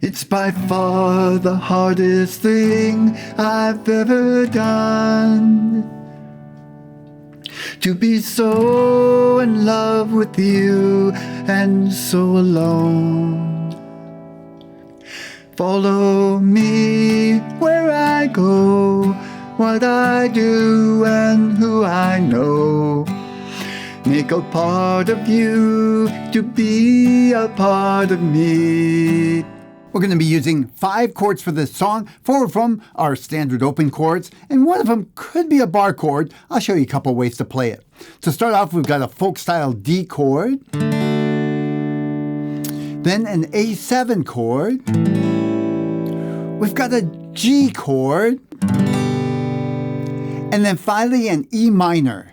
It's by far the hardest thing I've ever done, to be so in love with you and so alone. Follow me where I go, what I do and who I know. Make a part of you to be a part of me. We're going to be using 5 chords for this song. 4 of them are standard open chords, and one of them could be a bar chord. I'll show you a couple ways to play it. To start off, we've got a folk-style D chord, then an A7 chord, we've got a G chord, and then finally an E minor.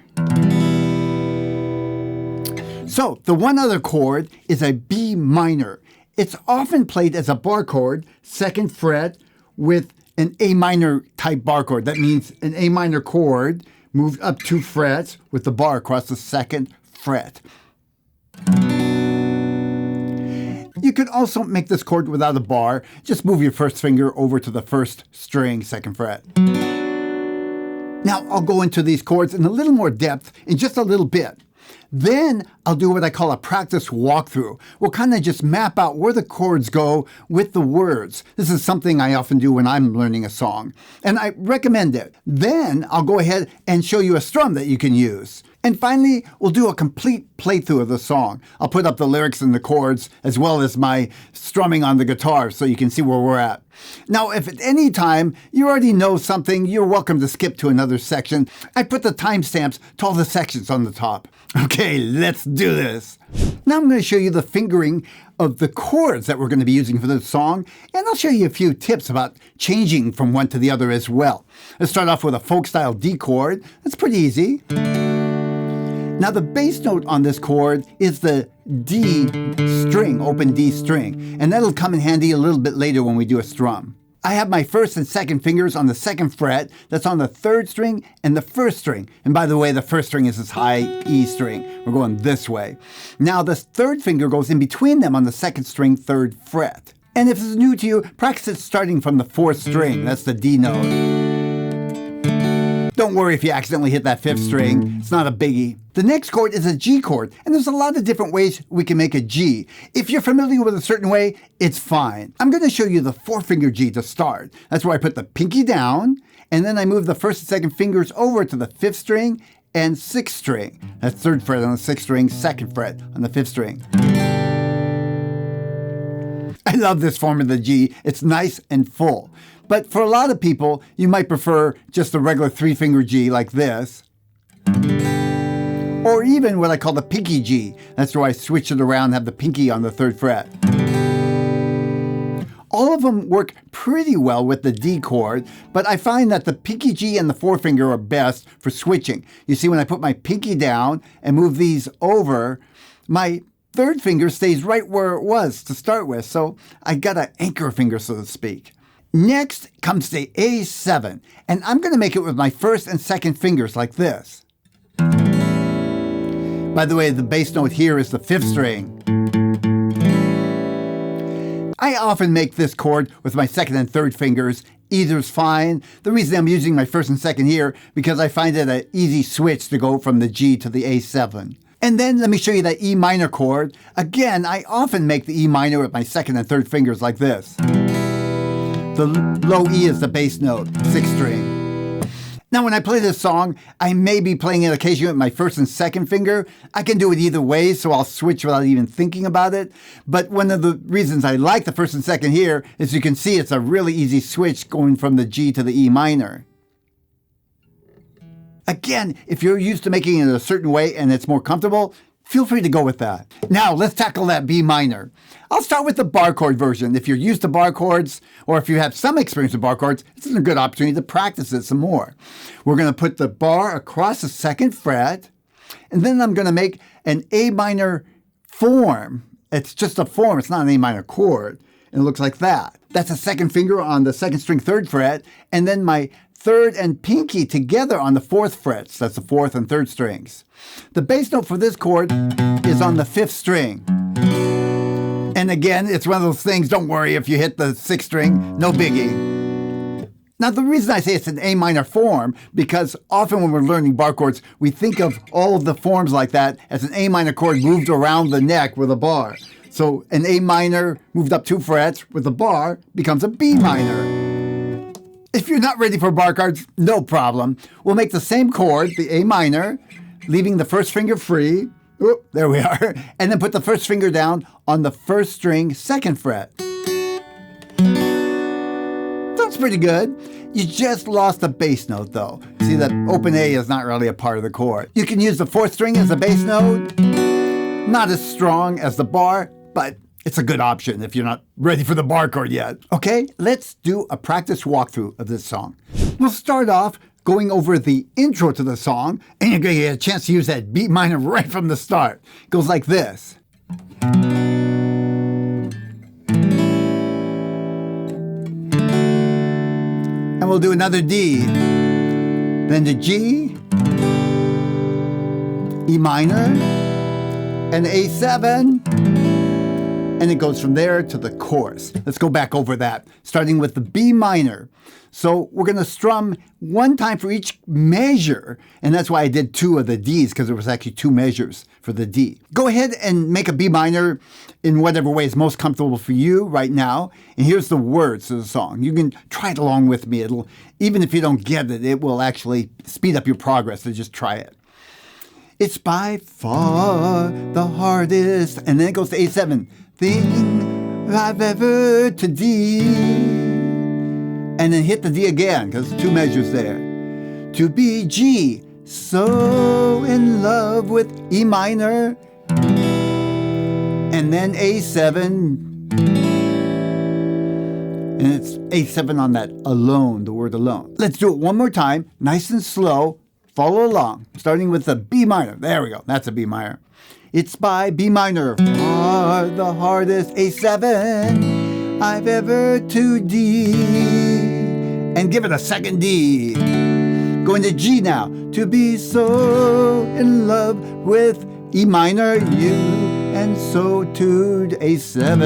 So the one other chord is a B minor. It's often played as a bar chord, 2nd fret, with an A minor type bar chord. That means an A minor chord moved up 2 frets with the bar across the 2nd fret. You could also make this chord without a bar. Just move your first finger over to the 1st string, 2nd fret. Now I'll go into these chords in a little more depth in just a little bit. Then I'll do what I call a practice walkthrough. We'll kind of just map out where the chords go with the words. This is something I often do when I'm learning a song, and I recommend it. Then I'll go ahead and show you a strum that you can use. And finally, we'll do a complete playthrough of the song. I'll put up the lyrics and the chords as well as my strumming on the guitar so you can see where we're at. Now, if at any time you already know something, you're welcome to skip to another section. I put the timestamps to all the sections on the top. Okay, let's do this. Now I'm going to show you the fingering of the chords that we're going to be using for this song, and I'll show you a few tips about changing from one to the other as well. Let's start off with a folk-style D chord. That's pretty easy. Now the bass note on this chord is the D string, open D string, and that'll come in handy a little bit later when we do a strum. I have my 1st and 2nd fingers on the 2nd fret. That's on the 3rd string and the 1st string. And by the way, the 1st string is this high E string. We're going this way. Now the 3rd finger goes in between them on the 2nd string, 3rd fret. And if it's new to you, practice it starting from the 4th string. That's the D note. Don't worry if you accidentally hit that 5th string. It's not a biggie. The next chord is a G chord, and there's a lot of different ways we can make a G. If you're familiar with a certain way, it's fine. I'm going to show you the 4-finger G to start. That's where I put the pinky down, and then I move the 1st and 2nd fingers over to the 5th string and 6th string. That's 3rd fret on the 6th string, 2nd fret on the 5th string. I love this form of the G. It's nice and full. But for a lot of people, you might prefer just a regular 3-finger G like this. Or even what I call the pinky G. That's where I switch it around and have the pinky on the 3rd fret. All of them work pretty well with the D chord, but I find that the pinky G and the 4-finger are best for switching. You see, when I put my pinky down and move these over, my 3rd finger stays right where it was to start with, so I got an anchor finger, so to speak. Next comes the A7, and I'm going to make it with my 1st and 2nd fingers like this. By the way, the bass note here is the 5th string. I often make this chord with my 2nd and 3rd fingers. Either's fine. The reason I'm using my 1st and 2nd here, because I find it an easy switch to go from the G to the A7. And then let me show you that E minor chord. Again, I often make the E minor with my 2nd and 3rd fingers like this. The low E is the bass note, 6th string. Now when I play this song, I may be playing it occasionally with my 1st and 2nd finger. I can do it either way, so I'll switch without even thinking about it. But one of the reasons I like the 1st and 2nd here is you can see it's a really easy switch going from the G to the E minor. Again, if you're used to making it a certain way and it's more comfortable, feel free to go with that. Now, let's tackle that B minor. I'll start with the bar chord version. If you're used to bar chords, or if you have some experience with bar chords, this is a good opportunity to practice it some more. We're going to put the bar across the 2nd fret, and then I'm going to make an A minor form. It's just a form. It's not an A minor chord. And it looks like that. That's a 2nd finger on the 2nd string, 3rd fret, and then my 3rd and pinky together on the 4th frets. That's the 4th and 3rd strings. The bass note for this chord is on the 5th string. And again, it's one of those things, don't worry if you hit the sixth string, no biggie. Now, the reason I say it's an A minor form, because often when we're learning bar chords, we think of all of the forms like that as an A minor chord moved around the neck with a bar. So an A minor moved up 2 frets with a bar becomes a B minor. If you're not ready for bar chords, no problem. We'll make the same chord, the A minor, leaving the first finger free. Oop, there we are. And then put the first finger down on the first string, 2nd fret. Sounds pretty good. You just lost a bass note though. See, that open A is not really a part of the chord. You can use the 4th string as a bass note. Not as strong as the bar, but it's a good option if you're not ready for the bar chord yet. Okay, let's do a practice walkthrough of this song. We'll start off going over the intro to the song, and you're going to get a chance to use that B minor right from the start. It goes like this. And we'll do another D, then the G, E minor, and A7, and it goes from there to the chorus. Let's go back over that, starting with the B minor. So we're going to strum 1 time for each measure, and that's why I did 2 of the Ds, because there was actually 2 measures for the D. Go ahead and make a B minor in whatever way is most comfortable for you right now, and here's the words to the song. You can try it along with me. It'll, even if you don't get it, it will actually speed up your progress, so just try it. It's by far the hardest, and then it goes to A7, thing I've ever to D. And then hit the D again, because 2 measures there. To be G, so in love with E minor. And then A7. And it's A7 on that alone, the word alone. Let's do it one more time, nice and slow. Follow along, starting with the B minor. There we go, that's a B minor. It's by B minor, far the hardest A7 I've ever to D. And give it a 2nd D. Going to G now. To be so in love with E minor, you, and so to A7.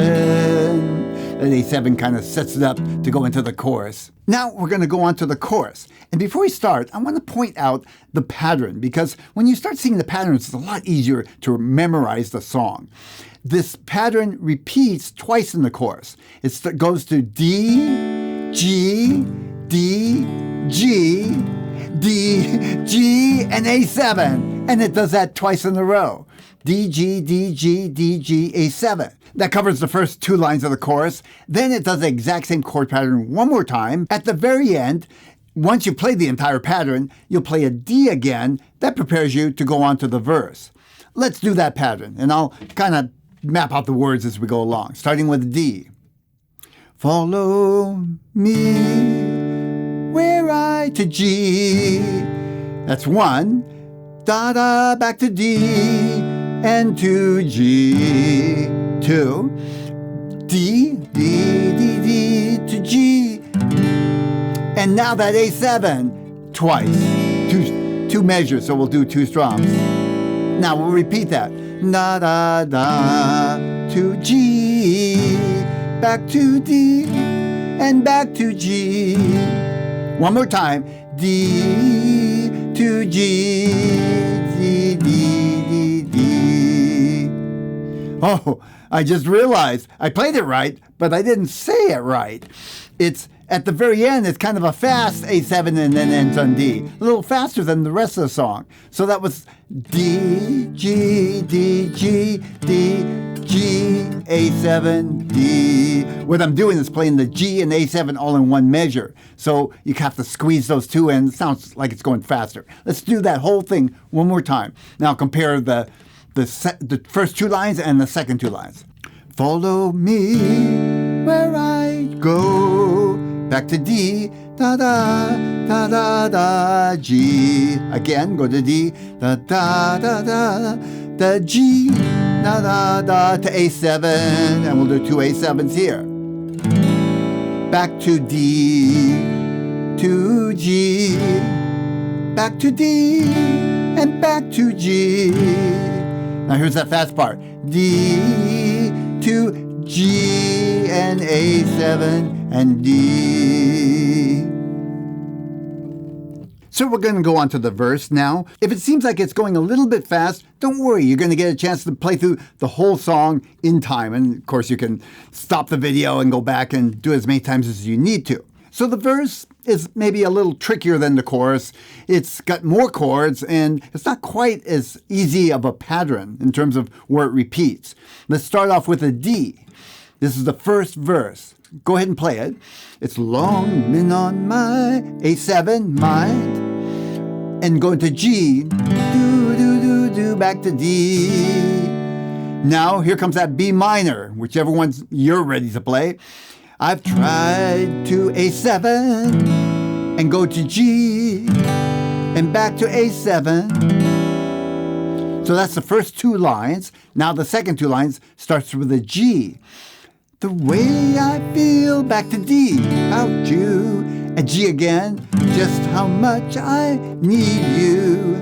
And A7 kind of sets it up to go into the chorus. Now we're going to go on to the chorus. And before we start, I want to point out the pattern, because when you start seeing the patterns, it's a lot easier to memorize the song. This pattern repeats twice in the chorus. It goes to D, G, D, G, D, G, and A7. And it does that twice in a row. D, G, D, G, D, G, A7. That covers the first 2 lines of the chorus. Then it does the exact same chord pattern one more time. At the very end, once you play the entire pattern, you'll play a D again. That prepares you to go on to the verse. Let's do that pattern, and I'll kind of map out the words as we go along, starting with D. Follow me where I to G. That's 1. Da da back to D and to G. 2. D, D, D, D to G. And now that A7 twice. 2 measures, so we'll do 2 strums. Now we'll repeat that. Da da da to G, back to D, and back to G. One more time. D to G, D, D, D, D. Oh, I just realized I played it right, but I didn't say it right. It's at the very end, it's kind of a fast A7 and then ends on D. A little faster than the rest of the song. So that was D, G, D, G, D, G, A7, D. What I'm doing is playing the G and A7 all in one measure. So you have to squeeze those 2 in. It sounds like it's going faster. Let's do that whole thing one more time. Now compare the first 2 lines and the second 2 lines. Follow me where I go. Back to D, da da, da da da, G. Again, go to D, da da da da, the G, da da da, to A7, and we'll do 2 A7s here. Back to D, to G, back to D, and back to G. Now here's that fast part. D to G and A7 and D. So we're going to go on to the verse now. If it seems like it's going a little bit fast, don't worry. You're going to get a chance to play through the whole song in time. And of course, you can stop the video and go back and do it as many times as you need to. So the verse is maybe a little trickier than the chorus. It's got more chords, and it's not quite as easy of a pattern in terms of where it repeats. Let's start off with a D. This is the first verse. Go ahead and play it. It's long been on my A7 mind, and going to G, do, do, do, do, back to D. Now here comes that B minor, whichever ones you're ready to play. I've tried to A7 and go to G and back to A7. So that's the first two lines. Now the second two lines starts with a G. The way I feel, back to D, about you, and G again, just how much I need you.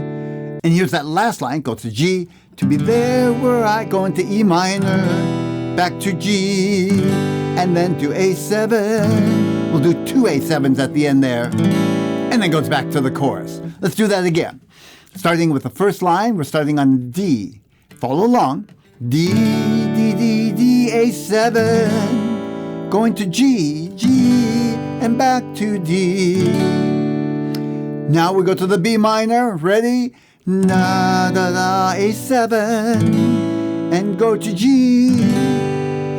And here's that last line, go to G, to be there where I go into E minor, back to G, and then to A7. We'll do two A7s at the end there, and then goes back to the chorus. Let's do that again. Starting with the first line, we're starting on D. Follow along. D, D, D, D, A7, going to G, G, and back to D. Now we go to the B minor, ready? Na, da, da, A7, and go to G,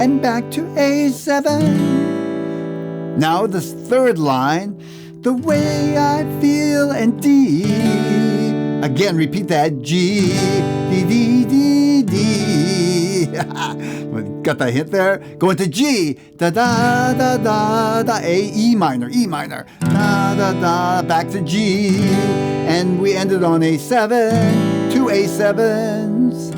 and back to A7. Now this third line, the way I feel, and D. Again, repeat that, G, D, D, D, D. Got the hint there? Go into G, da da da da da, A, E minor, da da da, back to G, and we ended on A7, two A7s,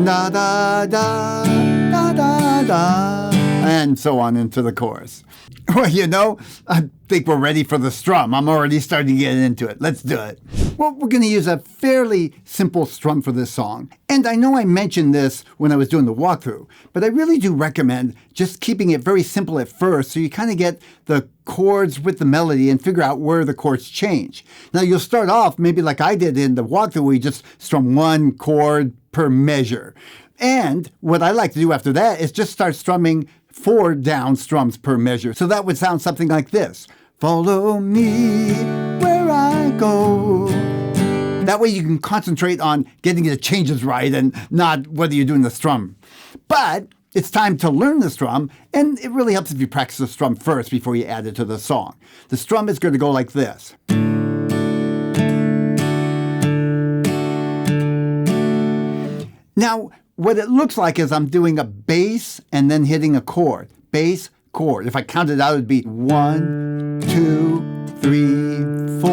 da da da da da da, and so on into the chorus. Well, you know, I think we're ready for the strum. I'm already starting to get into it. Let's do it. Well, we're going to use a fairly simple strum for this song. And I know I mentioned this when I was doing the walkthrough, but I really do recommend just keeping it very simple at first so you kind of get the chords with the melody and figure out where the chords change. Now, you'll start off maybe like I did in the walkthrough where you just strum one chord per measure. And what I like to do after that is just start strumming 4 down strums per measure. So that would sound something like this. Follow me where I go. That way you can concentrate on getting the changes right and not whether you're doing the strum. But it's time to learn the strum, and it really helps if you practice the strum first before you add it to the song. The strum is going to go like this. Now, what it looks like is I'm doing a bass and then hitting a chord. Bass, chord. If I count it out, it would be 1, 2, 3, 4.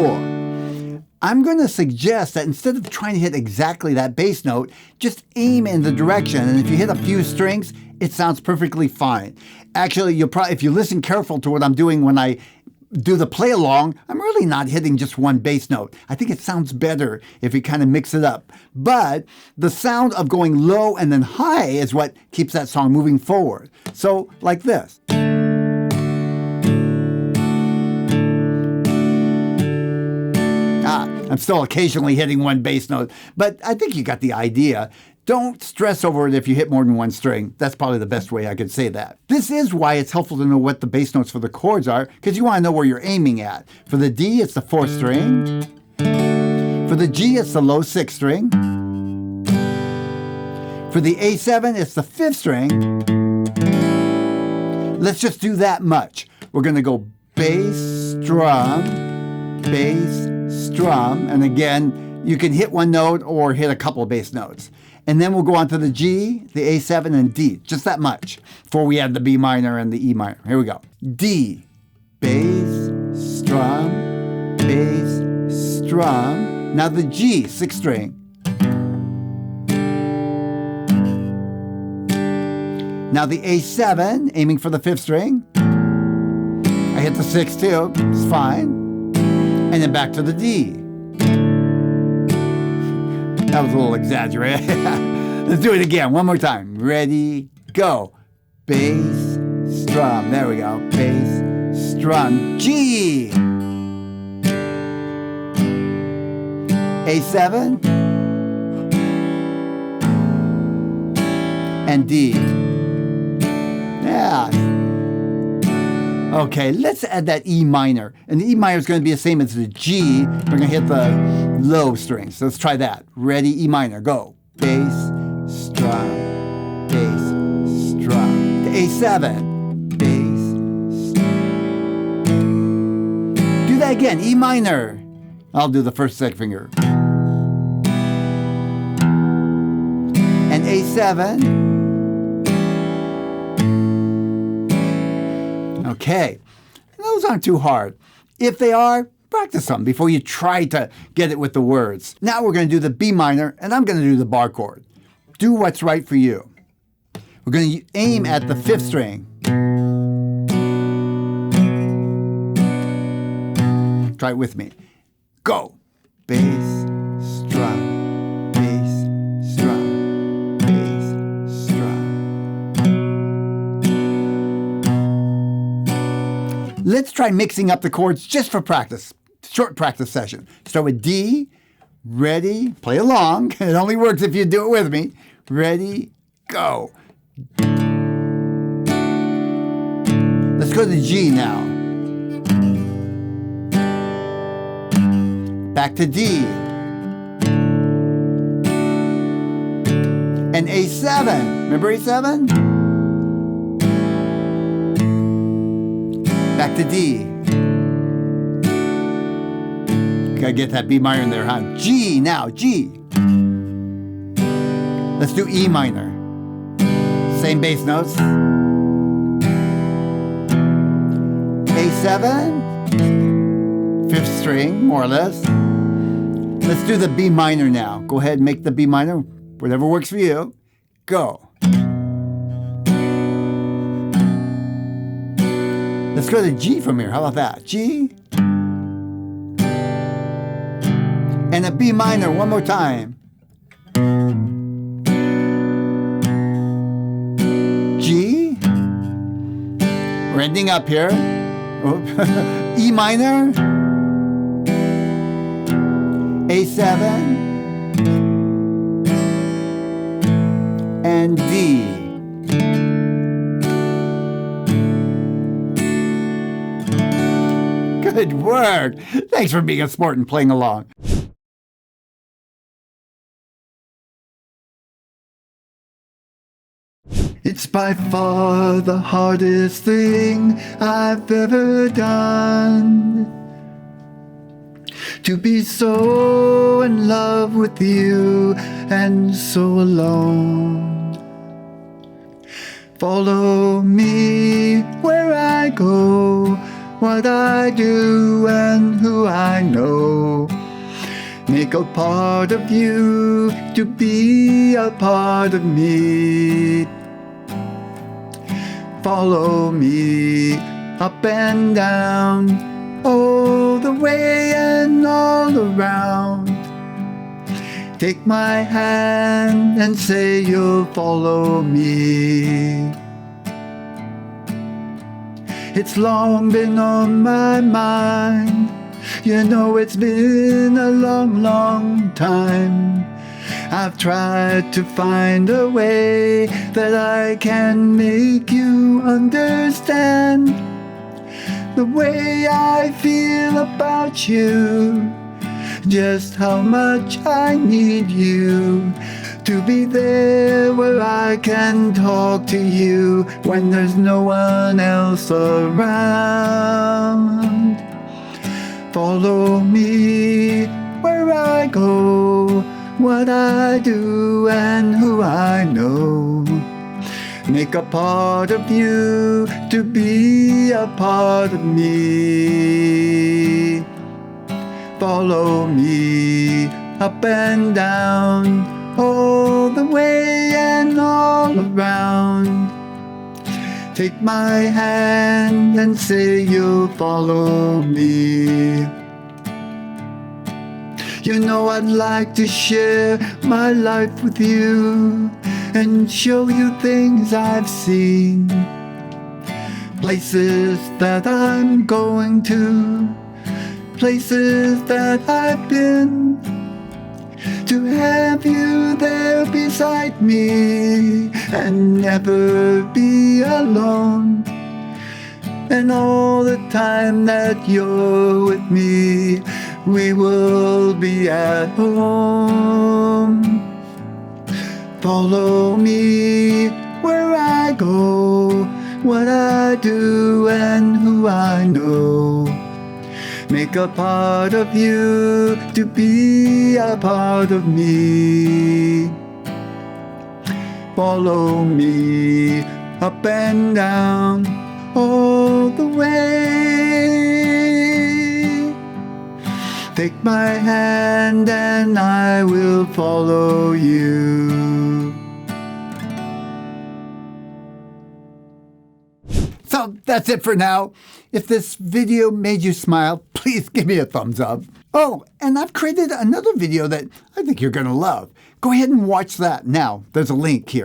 I'm going to suggest that instead of trying to hit exactly that bass note, just aim in the direction. And if you hit a few strings, it sounds perfectly fine. Actually, you'll probably, if you listen careful to what I'm doing when I do the play along, I'm really not hitting just one bass note. I think it sounds better if you kind of mix it up. But the sound of going low and then high is what keeps that song moving forward. So like this. I'm still occasionally hitting one bass note, but I think you got the idea. Don't stress over it if you hit more than one string. That's probably the best way I could say that. This is why it's helpful to know what the bass notes for the chords are, because you want to know where you're aiming at. For the D, it's the 4th string. For the G, it's the low 6th string. For the A7, it's the 5th string. Let's just do that much. We're going to go bass, strum, and again, you can hit one note or hit a couple of bass notes. And then we'll go on to the G, the A7, and D. Just that much before we add the B minor and the E minor. Here we go. D, bass, strum. Now the G, 6th string. Now the A7, aiming for the 5th string. I hit the 6th too, it's fine. And then back to the D. That was a little exaggerated. Let's do it again, one more time. Ready, go. bass, strum. There we go. Bass, strum, G. A7 and D. Yeah. Okay, let's add that E minor. And the E minor is going to be the same as the G. We're going to hit the low strings. So let's try that. Ready? E minor. Go. Bass, strum, bass, strum. The A7. Bass, strum. Do that again. E minor. I'll do the first, second finger. And A7. Okay, those aren't too hard. If they are, practice them before you try to get it with the words. Now we're going to do the B minor, and I'm going to do the bar chord. Do what's right for you. We're going to aim at the 5th string. Try it with me. Go. Bass, strum, bass, strum, bass, strum. Let's try mixing up the chords just for practice. Short practice session. Start with D. Ready? Play along. It only works if you do it with me. Ready? Go. Let's go to G now. Back to D. And A7. Remember A7? Back to D. Gotta get that B minor in there, huh? G now, G. Let's do E minor. Same bass notes. A7. 5th string, more or less. Let's do the B minor now. Go ahead and make the B minor, whatever works for you. Go. Let's go to G from here. How about that? G. And a B minor one more time. G. We're ending up here. E minor. A7 and D. Good work. Thanks for being a sport and playing along. It's by far the hardest thing I've ever done. To be so in love with you and so alone. Follow me where I go, what I do and who I know. Make a part of you to be a part of me. Follow me up and down, all the way and all around. Take my hand and say you'll follow me. It's long been on my mind. You know it's been a long, long time. I've tried to find a way that I can make you understand the way I feel about you, just how much I need you to be there where I can talk to you when there's no one else around. Follow me where I go, what I do and who I know. Make a part of you to be a part of me. Follow me up and down, all the way and all around. Take my hand and say you'll follow me. You know I'd like to share my life with you, and show you things I've seen, places that I'm going to, places that I've been, to have you there beside me and never be alone. And all the time that you're with me, we will be at home. Follow me where I go, what I do and who I know. Make a part of you to be a part of me. Follow me up and down all the way. Take my hand and I will follow you. So that's it for now. If this video made you smile, please give me a thumbs up. Oh, and I've created another video that I think you're going to love. Go ahead and watch that now. There's a link here.